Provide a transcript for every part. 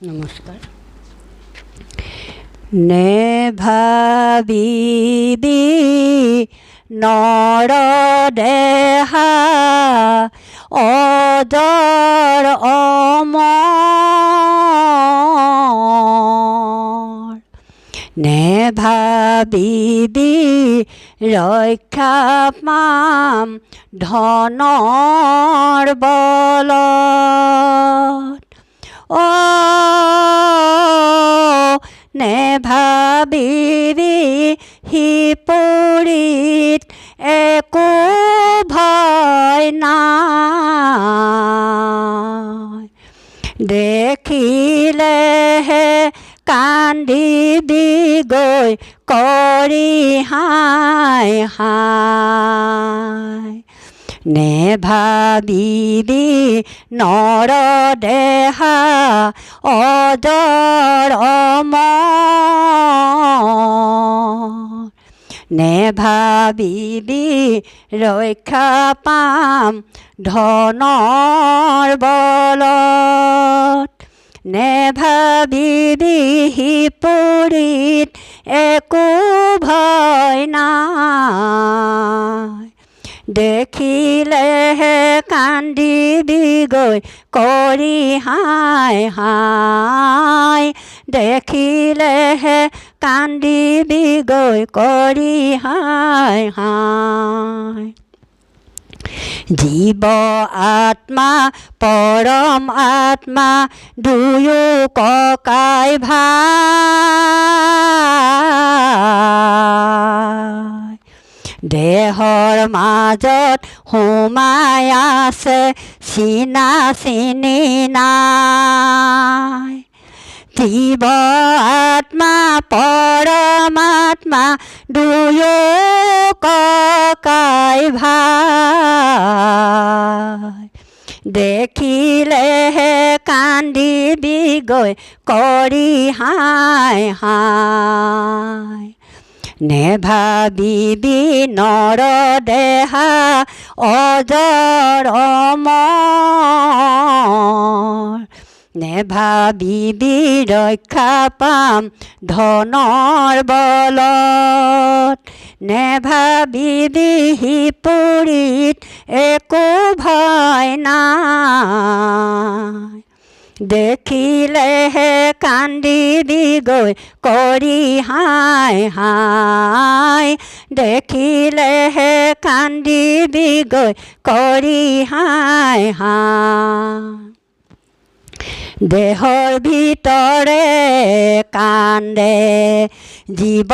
নমস্কাৰ। নেভাবিবি নৰ দেহা অজৰ অমৰ, নেভাবিবি ৰক্ষা পাম ধনৰ বলত। নেভাবিবি সিপুৰীত একো ভয় নাই, দেখিলেহে কান্দিবি গৈ কৰি হাই হাই। নেভাবিবি নৰ দেহা অজৰ অমৰ, নেভাবিবি ৰক্ষা পাম ধনৰ বলত। নেভাবিবি সিপুৰীত একো ভয় নাই, দেখিলেহে কান্দিবি গৈ কৰি হাই হাই, দেখিলেহে কান্দিবি গৈ কৰি হাই হাই। জীৱ আত্মা পৰম আত্মা দুয়ো ককাই ভাই, দেহৰ মাজত সোমাই আছে চিনা চিনি নাই। জীৱ আত্মা পৰমাত্মা দুয়ো ককাই ভাই, দেখিলেহে কান্দিবি গৈ কৰি হাই হাই। নেভাবিবি নৰ দেহা অজৰ অমৰ, নেভাবিবি ৰক্ষা পাম ধনৰ বলত। নেভাবিবি সিপুৰীত একো ভয় নাই, দেখিলেহে কান্দিবি গৈ কৰি হাই হাই, দেখিলেহে কান্দিবি গৈ কৰি হাই হাই। দেহৰ ভিতৰে কান্দে জীৱ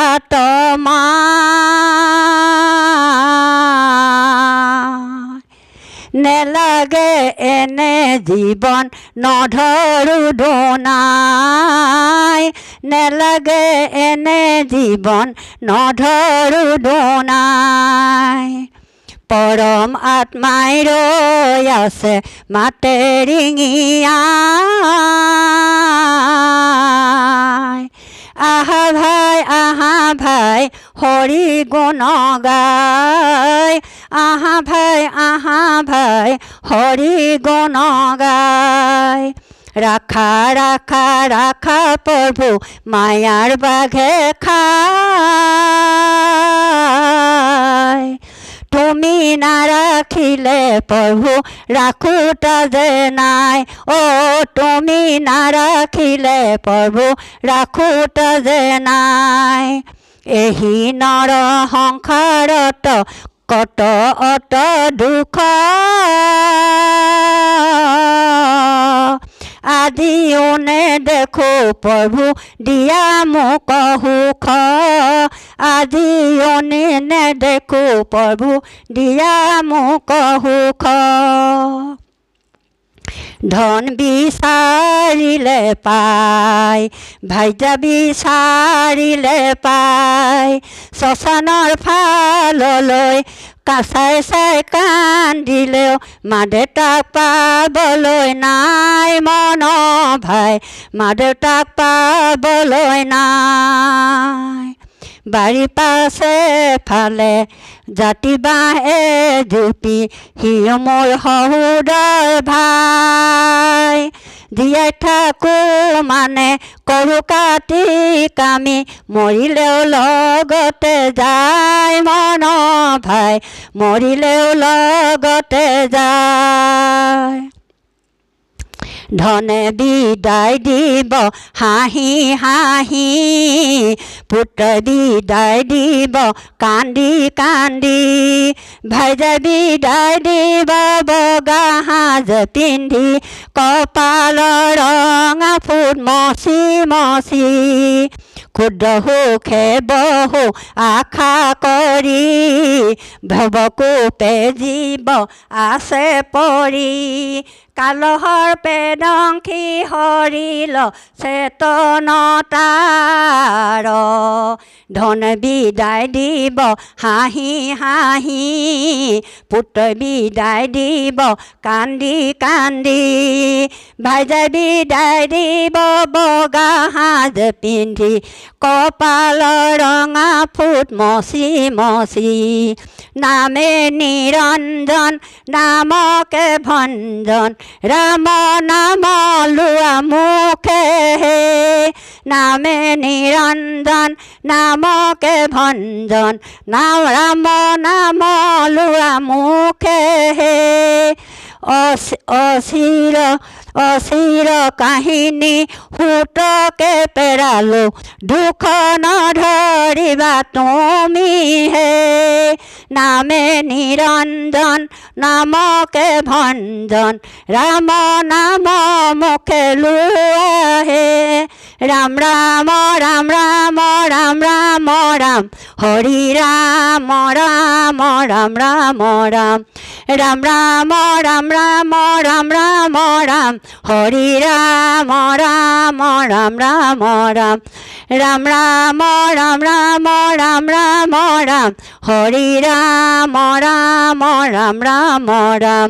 আত্মা, নেলাগে এনে জীৱন নধৰো দোনাই, নেলাগে এনে জীৱন নধৰো দোনাই। পৰম আত্মাই ৰৈ আছে মাতে ৰিঙিয়াই, আহা ভাই আহা ভাই হৰি গুণ গায়, আহা ভাই হৰি গুণ গায়। ৰাখা ৰাখা ৰাখা প্ৰভু মায়াৰ বাঘে খায়, তুমি নাৰাখিলে প্ৰভু ৰাখোতা যে নাই। তুমি নাৰাখিলে প্ৰভু ৰাখোতা যে নাই। এহি নৰ সংসাৰত কত অত দুখ, আজিও নেদেখো প্ৰভু দিয়া মোক সুখ, আজিও নেদেখো প্ৰভু দিয়া মোক সুখ। ধন বিচাৰিলে পাই, ভাগ্য বিচাৰিলে পাই, শ্মশানৰ ফাললৈ কাছাই চাই কান্দিলেও মা দেউতাক পাবলৈ নাই মন ভাই, মা দেউতাক পাবলৈ নাই। বাৰী পাছে ফালে জাতি বাঁহে জুপি সিও মোৰ সহোদৰ ভাই, জীয়াই থাকো মানে কৰো কাটি কামি মৰিলেও লগতে যায় মন ভাই মৰিলেও লগতে যায় ধনে বিদায় দিব হাঁহি হাঁহি পুত্ৰ বিদায় দিব কান্দি কান্দি ভাইজা বিদায় দিব বগা সাজ পিন্ধি কপালৰ ৰঙা ফুট মচি মচি ক্ষুদ্ৰ সুখে বহু আশা কৰি ভৱকূপে জীৱ আছে পৰি কালহৰ পেদংখি হৰিল চেতনতাৰ ধন বিদায় দিব হাঁহি হাঁহি পুত্ৰ বিদায় দিব কান্দি কান্দি ভাইজা বিদায় দিব বগা সাজ পিন্ধি কপালৰ ৰঙা ফুট মচি মচি নামে নিৰঞ্জন নামকে ভঞ্জন ৰাম নাম লোৱা মুখে নামে নিৰঞ্জন নামকে ভঞ্জন নাম ৰাম নাম লোৱা মুখে অচিৰ অচিৰ কাহিনী সুতকে পেৰালো দুখ নধৰিবা তুমিহে নামে নিৰঞ্জন নামকে ভঞ্জন ৰাম নাম মুখে লোৱাহে ৰাম ৰাম ৰাম ৰাম ৰাম ৰাম ৰাম হৰি ৰাম ৰাম ৰাম ৰাম ৰাম ৰাম ৰাম ৰাম ৰাম ৰাম ৰাম ৰাম হৰি ৰাম ৰাম ৰাম ৰাম ৰাম ৰাম ৰাম ৰাম ৰাম ৰাম ৰাম ৰাম হৰি ৰাম ৰাম ৰাম ৰাম ৰাম